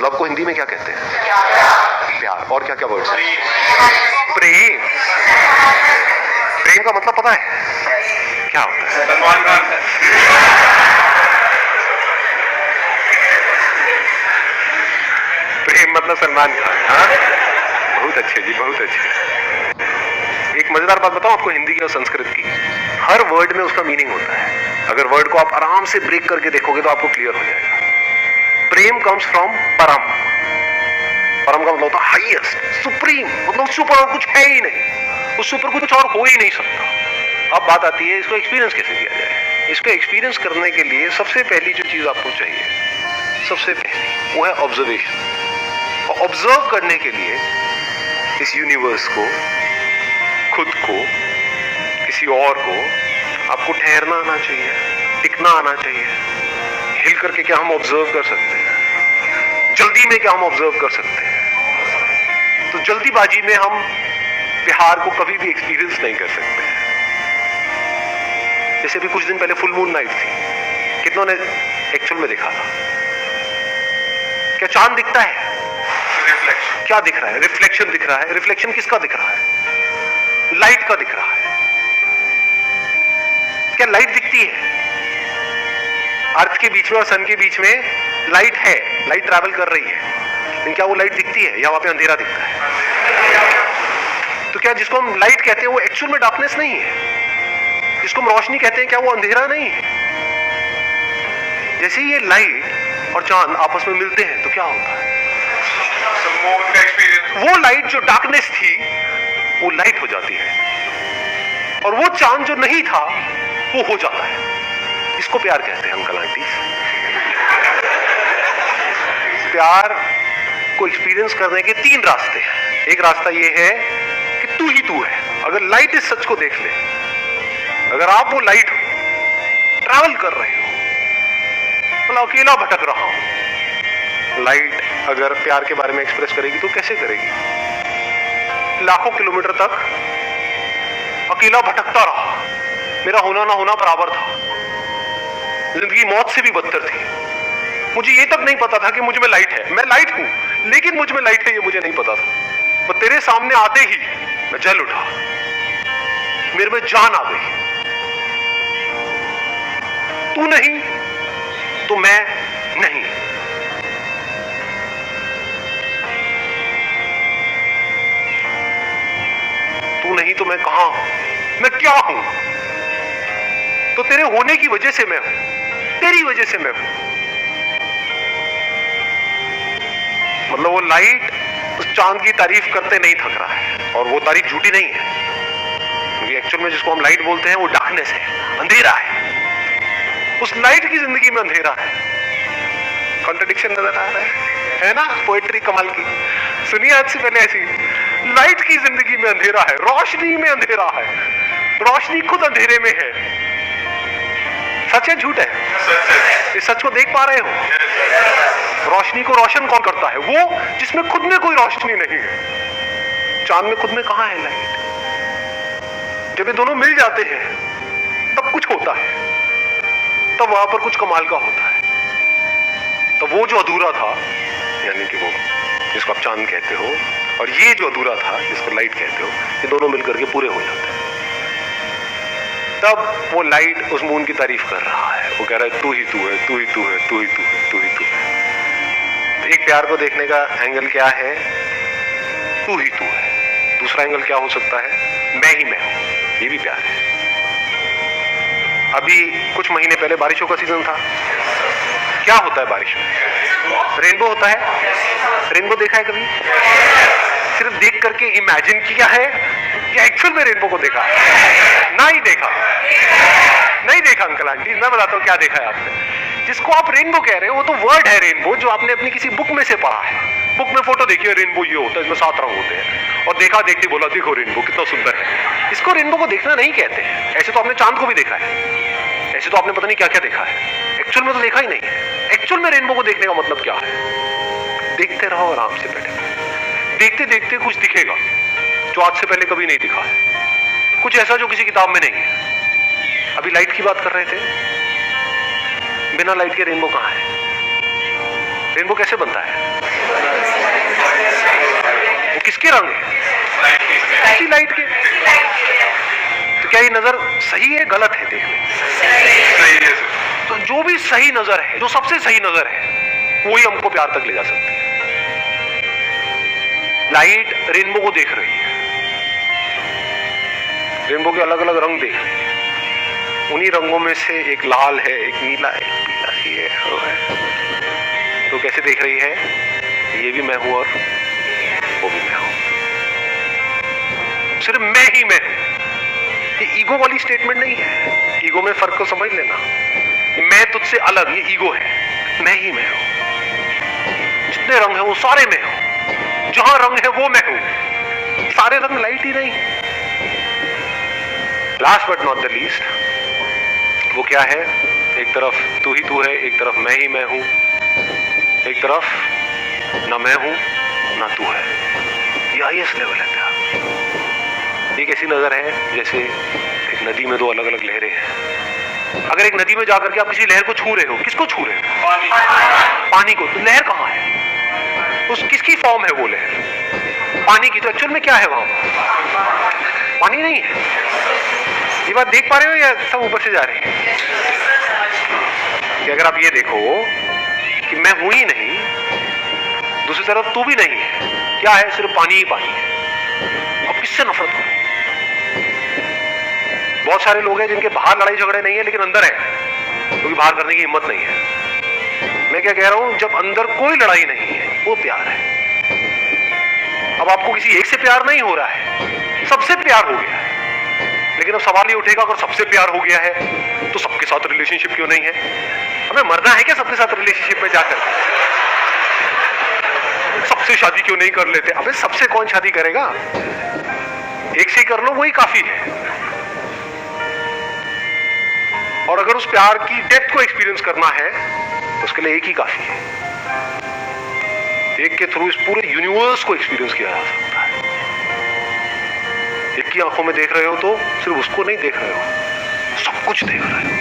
Love को हिंदी में क्या कहते हैं? प्यार। और क्या क्या वर्ड्स? प्रेम। प्रेम का मतलब पता है क्या होता है? सलमान खान। प्रेम मतलब सलमान खान। हाँ, बहुत अच्छे जी, बहुत अच्छे। एक मजेदार बात बताऊं आपको हिंदी की और संस्कृत की। हर वर्ड में उसका मीनिंग होता है। अगर वर्ड को आप आराम से ब्रेक करके देखोगे तो आपको क्लियर हो जाएगा। प्रेम कम्स फ्रॉम परम। परम का मतलब होता है हाईएस्ट, सुप्रीम, मतलब उससे ऊपर और कुछ है ही नहीं, उससे ऊपर कुछ और हो ही नहीं सकता। अब बात आती है इसको एक्सपीरियंस कैसे किया जाए। इसको एक्सपीरियंस करने के लिए सबसे पहली जो चीज आपको चाहिए, सबसे पहली वो है ऑब्जर्वेशन। और ऑब्जर्व करने के लिए इस यूनिवर्स को, खुद को, किसी और को, आपको ठहरना आना चाहिए, टिकना आना चाहिए। हिल करके क्या हम ऑब्जर्व कर सकते हैं? जल्दी में क्या हम ऑब्जर्व कर सकते हैं? तो जल्दीबाजी में हम प्यार को कभी भी एक्सपीरियंस नहीं कर सकते। जैसे भी कुछ दिन पहले फुल मून नाइट थी, कितनों ने एक्चुअल में देखा था? क्या चांद दिखता है? रिफ्लेक्शन। क्या दिख रहा है? रिफ्लेक्शन दिख रहा है। रिफ्लेक्शन किसका दिख रहा है? लाइट का दिख रहा है। क्या लाइट दिखती है? अर्थ के बीच में और सन के बीच में लाइट है, लाइट ट्रैवल कर रही है, लेकिन क्या वो लाइट दिखती है या वहां पे अंधेरा दिखता है? तो क्या जिसको हम लाइट कहते हैं वो एक्चुअल में डार्कनेस नहीं है? जिसको हम रोशनी कहते हैं क्या वो अंधेरा नहीं है? जैसे ये लाइट और चांद आपस में मिलते हैं तो क्या होता है? वो लाइट जो डार्कनेस थी वो लाइट हो जाती है, और वो चांद जो नहीं था वो हो जाता है। इसको प्यार कहते हैं अंकल आंटी। प्यार को एक्सपीरियंस करने के 3 रास्ते हैं। एक रास्ता ये है कि तू ही तू है। अगर लाइट इस सच को देख ले, अगर आप वो लाइट हो, ट्रैवल कर रहे हो, मतलब अकेला भटक रहा हूं, लाइट अगर प्यार के बारे में एक्सप्रेस करेगी तो कैसे करेगी? लाखों किलोमीटर तक अकेला भटकता रहा, मेरा होना ना होना बराबर था, जिंदगी मौत से भी बदतर थी। मुझे ये तक नहीं पता था कि मुझ में लाइट है। मैं लाइट हूं, लेकिन मुझ में लाइट है ये मुझे नहीं पता था। पर तेरे सामने आते ही मैं जल उठा, मेरे में जान आ गई। तू नहीं तो मैं नहीं। तू नहीं तो मैं कहां हूं? मैं क्या हूं? तो तेरे होने की वजह से मैं हूं, तेरी वजह से मैं हूं। मतलब वो लाइट उस चांद की तारीफ करते नहीं थक रहा है, और वो तारीफ झूठी नहीं है, क्योंकि एक्चुअल में जिसको हम लाइट बोलते हैं वो डार्कनेस है, अंधेरा है। उस लाइट की जिंदगी में अंधेरा है। कॉन्ट्रडिक्शन नजर आ रहा है ना? पोएट्री कमाल की। सुनिए आज से पहले ऐसी, लाइट की जिंदगी में अंधेरा है, रोशनी में अंधेरा है, रोशनी खुद अंधेरे में है। सच है झूठ है? इस सच को देख पा रहे हो? रोशनी को रोशन कौन करता है? वो जिसमें खुद में कोई रोशनी नहीं है। चांद में खुद में कहां है लाइट? जब ये दोनों मिल जाते हैं तब कुछ होता है, तब वहां पर कुछ कमाल का होता है। तो वो जो अधूरा था, यानी कि वो जिसको आप चांद कहते हो, और ये जो अधूरा था जिसको लाइट कहते हो, ये दोनों मिलकर के पूरे हो जाते हैं। तब वो लाइट उस मून की तारीफ कर रहा है। वो कह रहा है तू ही तू है, तू ही तू है, तू ही तू है, तू ही तू है। तो एक प्यार को देखने का एंगल क्या है? तू ही तू है। दूसरा एंगल क्या हो सकता है? मैं ही मैं हूं। ये भी प्यार है। अभी कुछ महीने पहले बारिशों का सीजन था। क्या होता है बारिश में? रेनबो होता है। रेनबो देखा है कभी? सिर्फ देख करके इमेजिन किया है या एक्चुअल में रेनबो को देखा है? ना ही देखा, नहीं देखा अंकल आंटी। मैं बताता हूँ क्या देखा है आपने। जिसको आप रेनबो कह रहे हो वो तो वर्ड है रेनबो, जो आपने अपनी किसी बुक में से पढ़ा है। बुक में फोटो देखी है, रेनबो ये होता है, इसमें 7 रंग होते हैं, और देखा देखते बोला देखो रेनबो कितना सुंदर है। इसको रेनबो को देखना नहीं कहते हैं। ऐसे तो आपने चांद को भी देखा है, ऐसे तो आपने पता नहीं क्या क्या देखा है, एक्चुअल में तो देखा ही नहीं है। एक्चुअल में रेनबो को देखने का मतलब क्या है? देखते रहो आराम से बैठे, देखते देखते कुछ दिखेगा जो आज से पहले कभी नहीं दिखा है, कुछ ऐसा जो किसी किताब में नहीं है। अभी लाइट की बात कर रहे थे, बिना लाइट के रेनबो कहां है? रेनबो कैसे बनता है? वो किसके रंग है? इसी लाइट के। तो क्या ये नजर सही है गलत है? देखने सही है। तो जो भी सही नजर है, जो सबसे सही नजर है, वही हमको प्यार तक ले जा सकती है। लाइट रेनबो को देख रही है, रेनबो के अलग अलग रंग देख रही है। उन्हीं रंगों में से एक लाल है, एक नीला है, एक पीला है, वो है। तो कैसे देख रही है? ये भी मैं हूं और वो भी मैं हूं, सिर्फ मैं ही मैं हूं। ये ईगो वाली स्टेटमेंट नहीं है। ईगो में फर्क को समझ लेना। मैं तुझसे अलग, ये ईगो है। मैं ही मैं हूं। जितने रंग है वो सारे मैं हूं। जहां रंग है वो मैं हूं। सारे रंग लाइट ही नहीं। Last but not the least, वो क्या है? एक तरफ तू ही तू है, एक तरफ मैं ही मैं हूं, एक तरफ ना मैं हूं ना तू है। ये हाईएस्ट लेवल है प्यार। ये कैसी नजर है? जैसे एक नदी में दो अलग अलग लहरें हैं। अगर एक नदी में जाकर के आप किसी लहर को छू रहे हो, किसको छू रहे हो? पानी को। तो लहर कहां है? उस किसकी फॉर्म है वो लहर? पानी की। तो एक्चुअल में क्या है वहां? पानी नहीं है। ये बात देख पा रहे हो या सब ऊपर से जा रहे हैं? कि अगर आप ये देखो कि मैं हूं ही नहीं, दूसरी तरफ तू भी नहीं है, क्या है? सिर्फ पानी ही पानी है। अब किससे नफरत करो? बहुत सारे लोग हैं जिनके बाहर लड़ाई झगड़े नहीं है लेकिन अंदर है, क्योंकि बाहर करने की हिम्मत नहीं है। मैं क्या कह रहा हूं? जब अंदर कोई लड़ाई नहीं है वो प्यार है। अब आपको किसी एक से प्यार नहीं हो रहा है, सबसे प्यार हो गया है। लेकिन अब सवाल ये उठेगा, अगर सबसे प्यार हो गया है तो सबके साथ रिलेशनशिप क्यों नहीं है? हमें मरना है क्या सबके साथ रिलेशनशिप में जाकर? सबसे शादी क्यों नहीं कर लेते? अबे सबसे कौन शादी करेगा? एक से कर लो, वही काफी है। और अगर उस प्यार की डेप्थ को एक्सपीरियंस करना है तो उसके लिए एक ही काफी है। एक के थ्रू इस पूरे यूनिवर्स को एक्सपीरियंस किया जा सकता है। एक की आंखों में देख रहे हो तो सिर्फ उसको नहीं देख रहे हो, सब कुछ देख रहे हो।